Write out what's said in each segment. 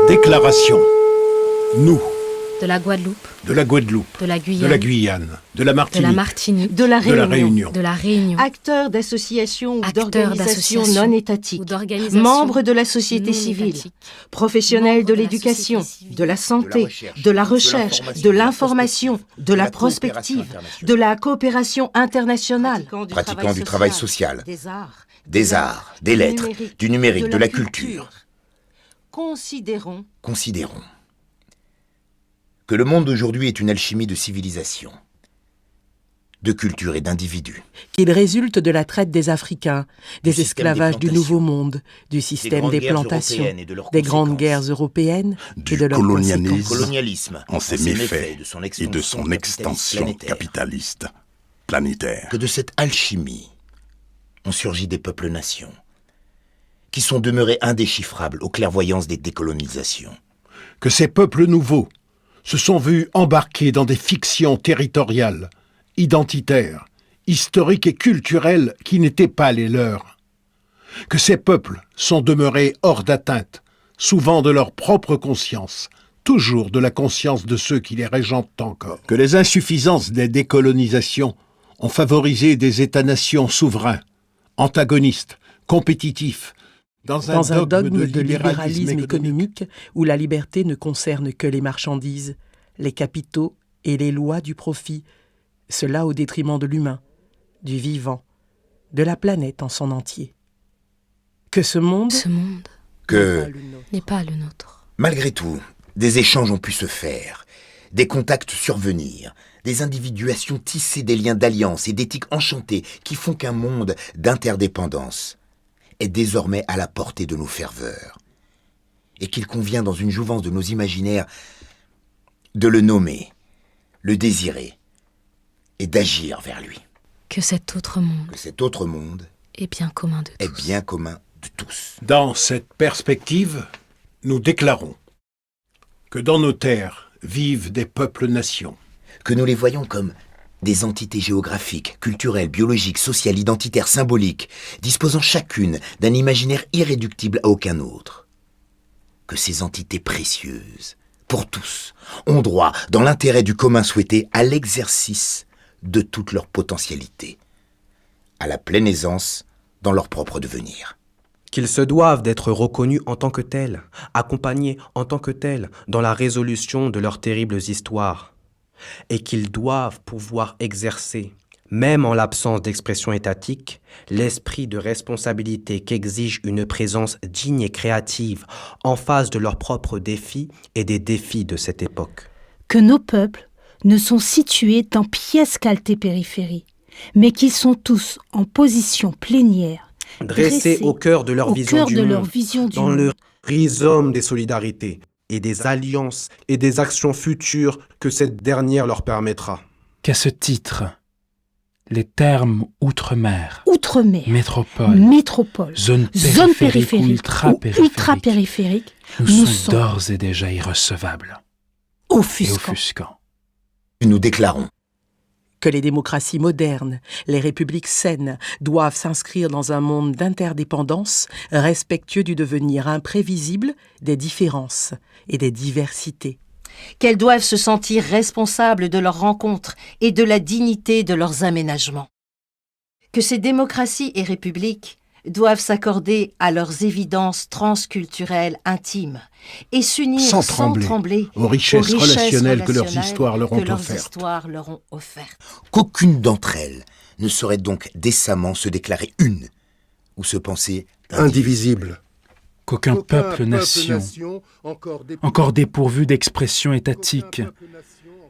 Déclaration. Nous. De la Guadeloupe. De la Guadeloupe. De la Guyane. De la Guyane. De la Martinique. De la Martinique. De la De la Réunion. De la Réunion. Acteurs d'associations ou Acteurs d'organisations d'associations non étatiques, ou d'organisations membres de la société non civile, étatiques, professionnels de membres de la l'éducation, société civile, de la santé, de la recherche, de l'information, de la prospective, de la coopération internationale, pratiquant du travail social, des arts, des lettres, du numérique, de la culture. Considérons Que le monde d'aujourd'hui est une alchimie de civilisation, de culture et d'individus. Qu'il résulte de la traite des Africains, des esclavages du Nouveau Monde, du système des plantations, des grandes guerres européennes et de leurs colonialisme en ses méfaits et de son extension capitaliste planétaire. Que de cette alchimie ont surgi des peuples-nations qui sont demeurés indéchiffrables aux clairvoyances des décolonisations. Que ces peuples nouveaux se sont vus embarqués dans des fictions territoriales, identitaires, historiques et culturelles qui n'étaient pas les leurs. Que ces peuples sont demeurés hors d'atteinte, souvent de leur propre conscience, toujours de la conscience de ceux qui les régentent encore. Que les insuffisances des décolonisations ont favorisé des États-nations souverains, antagonistes, compétitifs, dans un dogme de libéralisme économique où la liberté ne concerne que les marchandises, les capitaux et les lois du profit, cela au détriment de l'humain, du vivant, de la planète en son entier. Que ce monde n'est pas le nôtre. Malgré tout, des échanges ont pu se faire, des contacts survenir, des individuations tisser des liens d'alliance et d'éthique enchantée qui font qu'un monde d'interdépendance est désormais à la portée de nos ferveurs, et qu'il convient dans une jouvence de nos imaginaires de le nommer, le désirer, et d'agir vers lui. Que cet autre monde est bien commun de tous. Dans cette perspective, nous déclarons que dans nos terres vivent des peuples-nations. Que nous les voyons comme des entités géographiques, culturelles, biologiques, sociales, identitaires, symboliques, disposant chacune d'un imaginaire irréductible à aucun autre. Que ces entités précieuses, pour tous, ont droit, dans l'intérêt du commun souhaité, à l'exercice de toute leur potentialité, à la pleine aisance dans leur propre devenir. Qu'ils se doivent d'être reconnus en tant que tels, accompagnés en tant que tels dans la résolution de leurs terribles histoires, et qu'ils doivent pouvoir exercer, même en l'absence d'expression étatique, l'esprit de responsabilité qu'exige une présence digne et créative en face de leurs propres défis et des défis de cette époque. Que nos peuples ne sont situés dans pièce caltée périphérie, mais qu'ils sont tous en position plénière, dressés au cœur de leur vision du monde, dans le rhizome des solidarités et des alliances et des actions futures que cette dernière leur permettra. Qu'à ce titre, les termes outre-mer, métropole, zone périphérique ou ultra-périphérique nous sont d'ores et déjà irrecevables et offusquants. Nous déclarons que les démocraties modernes, les républiques saines, doivent s'inscrire dans un monde d'interdépendance, respectueux du devenir imprévisible des différences et des diversités. qu'elles doivent se sentir responsables de leurs rencontres et de la dignité de leurs aménagements. Que ces démocraties et républiques doivent s'accorder à leurs évidences transculturelles intimes et s'unir sans trembler aux richesses relationnelles que leurs histoires leur ont offertes. Qu'aucune d'entre elles ne saurait donc décemment se déclarer une ou se penser indivisible. Qu'aucun peuple-nation, encore dépourvu d'expression étatique,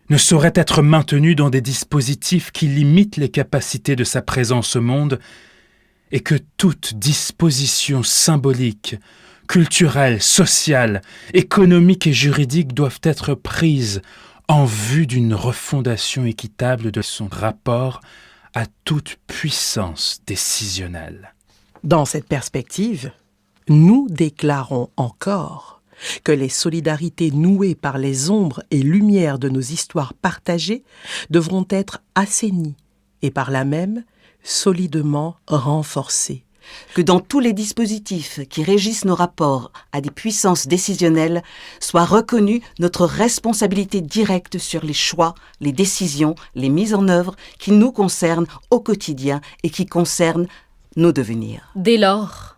ne saurait être maintenu dans des dispositifs qui limitent les capacités de sa présence au monde, et que toute disposition symbolique, culturelle, sociale, économique et juridique doivent être prises en vue d'une refondation équitable de son rapport à toute puissance décisionnelle. Dans cette perspective, nous déclarons encore que les solidarités nouées par les ombres et lumières de nos histoires partagées devront être assainies et par là même solidement renforcée. Que dans tous les dispositifs qui régissent nos rapports à des puissances décisionnelles soit reconnue notre responsabilité directe sur les choix, les décisions, les mises en œuvre qui nous concernent au quotidien et qui concernent nos devenirs. Dès lors,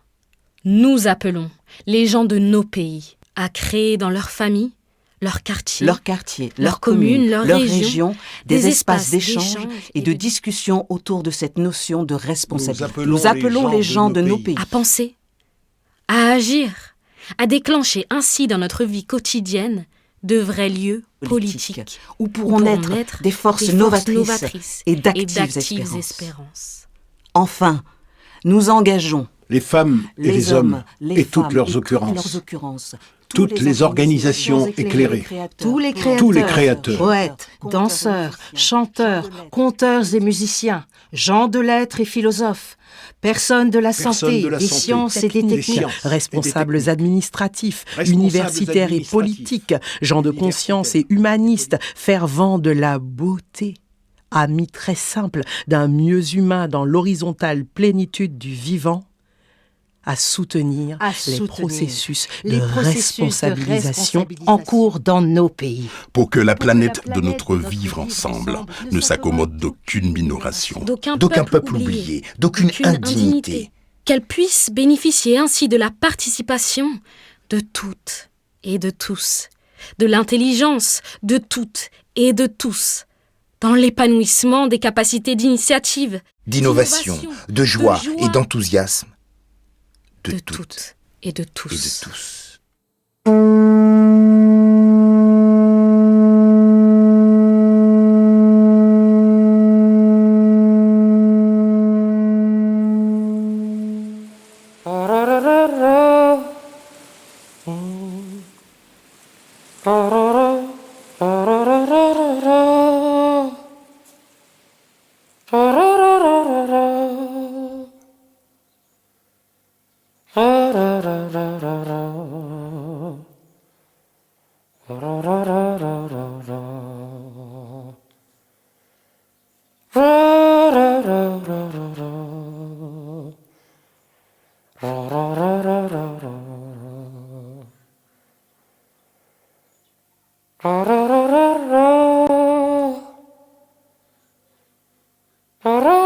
nous appelons les gens de nos pays à créer dans leur famille, leur quartier, leur commune, leur région, des espaces d'échange et de discussion autour de cette notion de responsabilité. Nous appelons les gens de nos pays à penser, à agir, à déclencher ainsi dans notre vie quotidienne de vrais lieux politiques où pourront naître des forces novatrices et d'actives espérances. Enfin, nous engageons les femmes et les hommes et toutes leurs occurrences, toutes les organisations éclairées, tous les créateurs, poètes, danseurs, chanteurs, conteurs et musiciens, gens de lettres et philosophes, personnes de la santé, des sciences et des techniques, responsables administratifs, universitaires et politiques, gens de conscience et humanistes, fervents de la beauté, amis très simples d'un mieux humain dans l'horizontale plénitude du vivant, à soutenir les processus de responsabilisation en cours dans nos pays. Pour que la planète de notre vivre ensemble ne s'accommode d'aucune minoration, d'aucun peuple oublié, d'aucune indignité. Qu'elle puisse bénéficier ainsi de la participation de toutes et de tous, de l'intelligence de toutes et de tous, dans l'épanouissement des capacités d'initiative, d'innovation, de joie et d'enthousiasme. De toutes et de tous. Et de tous. Ra